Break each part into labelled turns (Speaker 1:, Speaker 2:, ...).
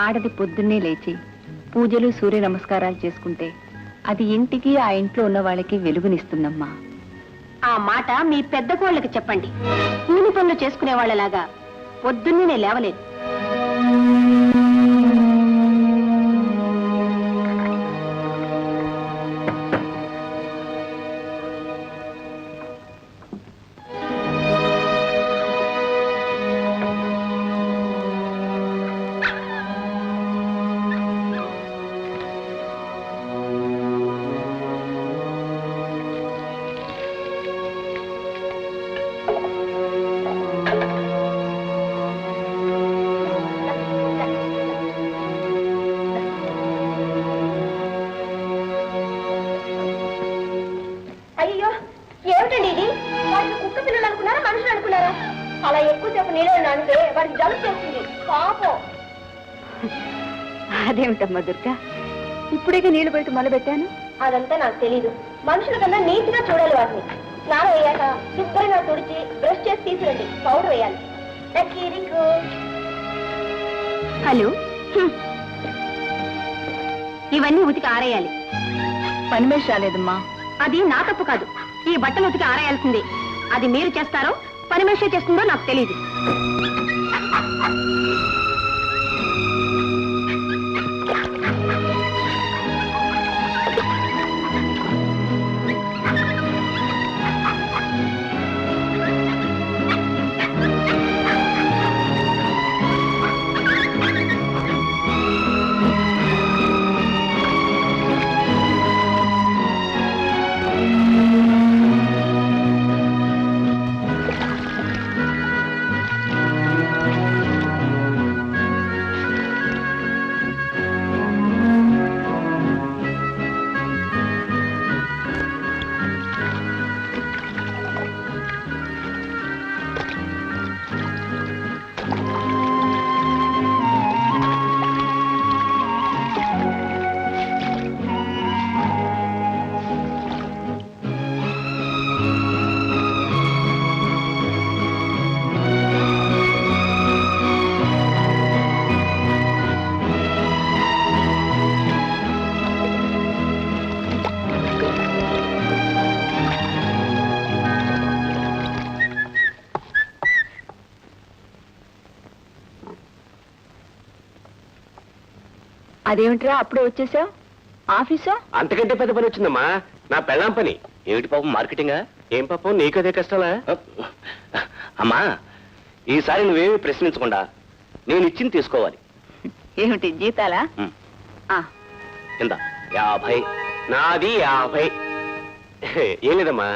Speaker 1: ఆడది పొద్దున్నే లేచి పూజలు సూర్య నమస్కారాలు చేసుకుంటే అది ఇంటికి ఆ ఇంట్లో ఉన్న వాళ్ళకి వెలుగునిస్తుందమ్మా.
Speaker 2: ఆ మాట మీ పెద్ద కోళ్ళకి చెప్పండి. కూలి పనులు చేసుకునే వాళ్ళలాగా పొద్దున్నే నేను లేవలేదు. అయ్యో, ఏమిటండి ఇది? వాడికి కుక్క పిల్లలు అనుకున్నారా, మనుషులు అనుకున్నారా? అలా ఎక్కువసేపు నీళ్ళు నానితే వాడికి జలుబు చేస్తుంది పాపం.
Speaker 1: అదేమిటమ్మా దుర్గా, ఇప్పుడే నీళ్లు బయట మొదలుపెట్టాను.
Speaker 2: అదంతా నాకు తెలీదు. మనుషుల కన్నా నీట్గా చూడాలి వాటిని. స్నానం అయ్యాక శుభ్రంగా తుడిచి బ్రష్ చేసి తీసుకురండి. పౌడర్ వేయాలి. హలో, ఇవన్నీ ఉతికి ఆరేయాలి.
Speaker 1: పని మనిషి రాలేదమ్మా.
Speaker 2: అది నా తప్పు కాదు. ఈ బట్టలు ఉతికి ఆరేయాల్సిందే. అది మీరు చేస్తారో పని మనిషి చేస్తుందో నాకు తెలీదు.
Speaker 1: అదేమిట్రా అప్పుడే వచ్చేసావు? ఆఫీసా?
Speaker 3: అంతకంటే పెద్ద పని వచ్చిందమ్మా. నా పెళ్ళాం పని. ఏమిటి పాపం, మార్కెటింగా? ఏం పాపం నీకదే కష్టాలా? అమ్మా, ఈసారి నువ్వేమి ప్రశ్నించకుండా నేను ఇచ్చింది తీసుకోవాలి.
Speaker 1: ఏమిటి జీతాలా?
Speaker 3: ఇందా 50, నాది 50. ఏం లేదమ్మా,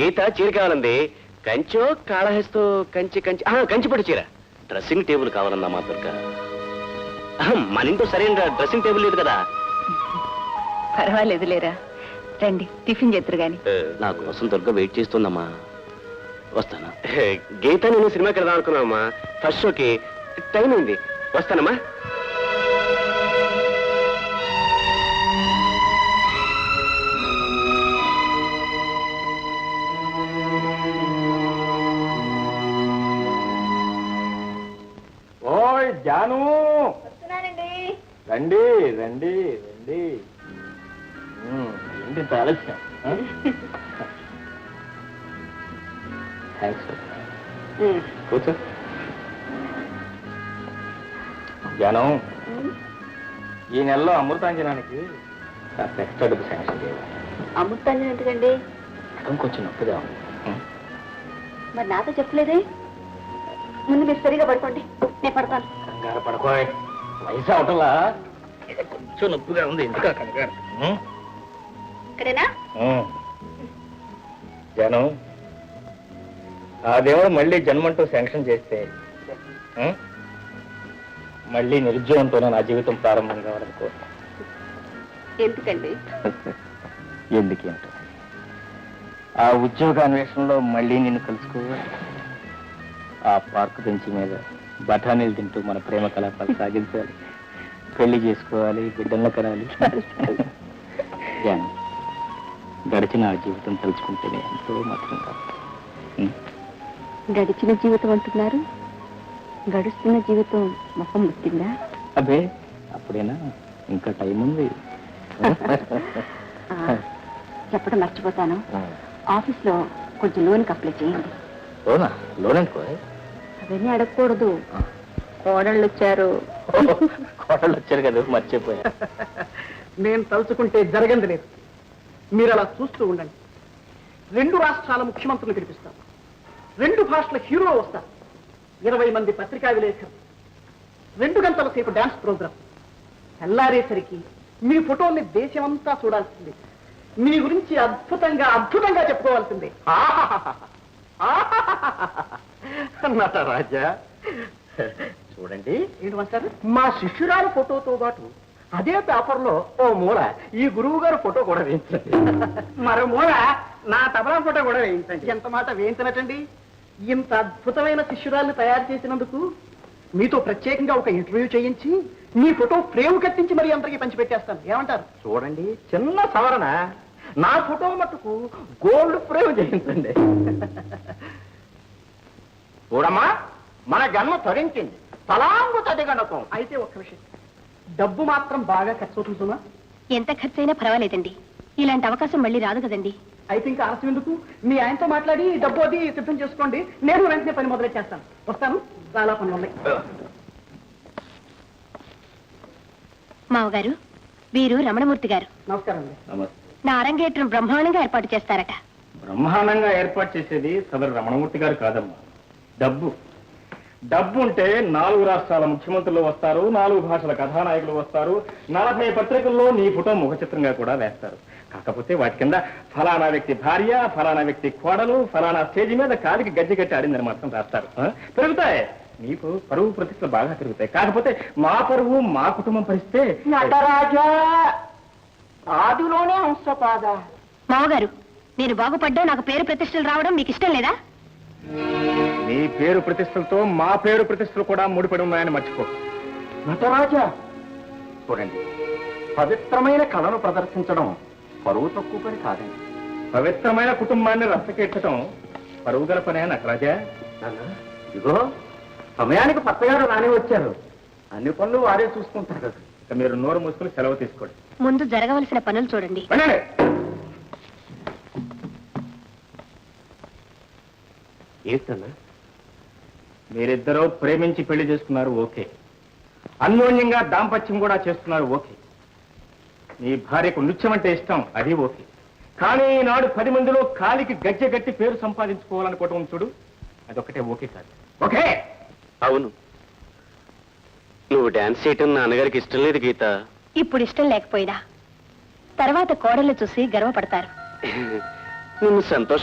Speaker 3: గీత చీర కావాలంది. కంచో కాళహస్తో కంచి పట్టు చీర. డ్రెస్సింగ్ టేబుల్ కావాలన్నా మా దుర్గా. మన ఇంట్లో సరైన డ్రెస్సింగ్ టేబుల్ లేదు కదా.
Speaker 1: పర్వాలేదు లేరా, రండి టిఫిన్ చేద్దరు గాని.
Speaker 3: నా కోసం దుర్గా వెయిట్ చేస్తుందమ్మా. వస్తానా? గీత నేను సినిమాకి వెళ్దాం అనుకున్నామమ్మా. ఫస్ట్ షోకి టైం అయింది. వస్తానమ్మా.
Speaker 4: ఓయ్ జాను, రండి రండి రండి. ఏంటి ఇంత ఆలస్యం? థ్యాంక్స్. కూర్చో. జాను, ఈ నెలలో అమృతాంజనానికి కాస్త ఎక్స్ట్రా డబ్బు శాంక్షన్ చేయాలి.
Speaker 2: అమృతాంజన్ ఎందుకండి?
Speaker 4: కొంచెం నొప్పిగా.
Speaker 2: మరి నాతో చెప్పలేదే. ముందు మీరు సరిగా పడుకోండి, నేను పడతాను.
Speaker 4: కంగారు పడుకోయ్, వయసు అవటంలా కొంచెం నొప్పిగా ఉంది. ఎందుకా కంగారు?
Speaker 2: ఇక్కడేనా?
Speaker 4: జాను, ఆ దేవుడు మళ్ళీ జన్మంటూ శాంక్షన్ చేస్తే మళ్ళీ నిరుద్యోగంతోనే నా జీవితం ప్రారంభం కావాలనుకో.
Speaker 2: ఎందుకండి?
Speaker 4: ఎందుకేంట, ఆ ఉద్యోగాన్వేషణలో మళ్ళీ నిన్ను కలుసుకోవాలి. ఆ పార్కు బెంచి మీద బఠానీలు తింటూ మన ప్రేమ కలాపాలు సాగించాలి. పెళ్లి చేసుకోవాలి, బిడ్డలను కనాలి. గడిచిన ఆ జీవితం తలుచుకుంటేనే ఎంతో మాత్రం కాదు.
Speaker 1: గడిచిన జీవితం అంటున్నారు, గడుస్తున్న జీవితం మొహం ముట్టిందా?
Speaker 4: అదే అప్పుడేనా ఇంకా టైం ఉంది
Speaker 1: చెప్పడం మర్చిపోతాను ఆఫీస్లో కొంచెం లోన్కి అప్లై చేయండి.
Speaker 4: లోనా లోన్ అనుకో
Speaker 1: అవన్నీ అడగకూడదు. కోడళ్ళు వచ్చారు.
Speaker 4: కోటలు వచ్చారు కదా మర్చిపోయా.
Speaker 5: నేను తలుచుకుంటే జరగంది లేదు. మీరు అలా చూస్తూ ఉండండి. 2 రాష్ట్రాల ముఖ్యమంత్రులు గెలిపిస్తారు, 2 భాషల హీరో వస్తారు, 20 మంది పత్రికా విలేకరులు, 2 గంటల సేపు డాన్స్ ప్రోగ్రాం. తెల్లారేసరికి మీ ఫోటోల్ని దేశమంతా చూడాల్సింది. మీ గురించి అద్భుతంగా అద్భుతంగా చెప్పుకోవాల్సిందే.
Speaker 4: నటరాజా చూడండి
Speaker 5: ఏంటంటారు? మా శిష్యురాలు ఫోటోతో పాటు అదే పేపర్లో ఓ మూల ఈ గురువు గారు ఫోటో కూడా వేయించండి. మరో మూల నా తబలా ఫోటో కూడా వేయించండి. ఎంత మాట వేయించనటండి. ఇంత అద్భుతమైన శిష్యురాల్ని తయారు చేసినందుకు మీతో ప్రత్యేకంగా ఒక ఇంటర్వ్యూ చేయించి మీ ఫోటో ఫ్రేమ్ కట్టించి మరీ అందరికీ పంచిపెట్టేస్తాను. ఏమంటారు?
Speaker 4: చూడండి చిన్న సవరణ, నా ఫోటో మట్టుకు గోల్డ్ ఫ్రేమ్ చేయించండి. చూడమ్మా మన జన్మ తరించింది, తలాంగు తదిగణకం.
Speaker 5: అయితే ఒక్క విషయం, డబ్బు మాత్రం బాగా ఖర్చు అవుతుందా?
Speaker 1: ఎంత ఖర్చైనా పర్వాలేదండి. ఇలాంటి అవకాశం మళ్ళీ రాదు కదండి.
Speaker 5: అయితే ఇంకా ఆలస్యం ఎందుకు? మీ ఆయనతో మాట్లాడి డబ్బు అది సిద్ధం చేసుకోండి. నేను వెంటనే పని మొదలెట్టేస్తాను. వస్తాను, చాలా పనులు ఉన్నాయి.
Speaker 1: మావగారు, వీరు రమణమూర్తి గారు.
Speaker 5: నమస్కారం అండి.
Speaker 4: నమస్తే.
Speaker 1: నా అరంగేట్రం బ్రహ్మాండంగా ఏర్పాటు చేస్తారట.
Speaker 4: బ్రహ్మాండంగా ఏర్పాటు చేసేది సదరు రమణమూర్తి గారు కాదమ్మా, డబ్బు. డబ్బు ఉంటే 4 రాష్ట్రాల ముఖ్యమంత్రులు వస్తారు, 4 భాషల కథానాయకులు వస్తారు, 40 పత్రికల్లో నీ ఫోటో ముఖ చిత్రంగా కూడా వేస్తారు. కాకపోతే వాటి కింద ఫలానా వ్యక్తి భార్య, ఫలానా వ్యక్తి కోడలు, ఫలానా స్టేజ్ మీద కాలికి గజ్జి కట్టి ఆడిందని మాత్రం రాస్తారు. పెరుగుతాయి, నీకు పరువు ప్రతిష్టలు బాగా పెరుగుతాయి. కాకపోతే మా పరువు మా కుటుంబం పరిస్థితే.
Speaker 5: నటరాజా ఆదిలోనే హంసపాద.
Speaker 1: మావగారు, నేను బాగుపడ్డా నాకు పేరు ప్రతిష్టలు రావడం మీకు ఇష్టం లేదా?
Speaker 4: నీ పేరు ప్రతిష్టలతో మా పేరు ప్రతిష్టలు కూడా ముడిపడి ఉన్నాయని మర్చిపో.
Speaker 5: నటరాజా
Speaker 4: చూడండి, పవిత్రమైన కళను ప్రదర్శించడం పరువు తక్కువ పని కాదండి. పవిత్రమైన కుటుంబాన్ని రచ్చకెట్టడం పరువు గల పనే నటరాజా.
Speaker 5: ఇదిగో సమయానికి పత్తగారు రాని వచ్చారు. అన్ని పనులు వారే చూసుకుంటారు.
Speaker 4: ఇక మీరు నోరు మూసుకుని సెలవు తీసుకోండి.
Speaker 1: ముందు జరగవలసిన పనులు చూడండి.
Speaker 4: వెళ్ళండి.
Speaker 3: ఏంటన్నా?
Speaker 4: మీరిద్దరూ ప్రేమించి పెళ్లి చేసుకున్నారు, ఓకే. అన్యోన్యంగా దాంపత్యం కూడా చేస్తున్నారు, ఓకే. నీ భార్యకు నృత్యం అంటే ఇష్టం, అది ఓకే. కానీ ఈనాడు 10 మందిలో కాలికి గజ్జె గట్టి పేరు సంపాదించుకోవాలనుకోవటం చూడు, అదొక్కటే ఓకే కాదు. ఓకే?
Speaker 3: అవును, నువ్వు డాన్స్ చేయటం నాన్నగారికి ఇష్టం లేదు గీత.
Speaker 1: ఇప్పుడు ఇష్టం లేకపోయినా తర్వాత కోడళ్ళు చూసి గర్వపడతారు.
Speaker 3: నిన్ను సంతోష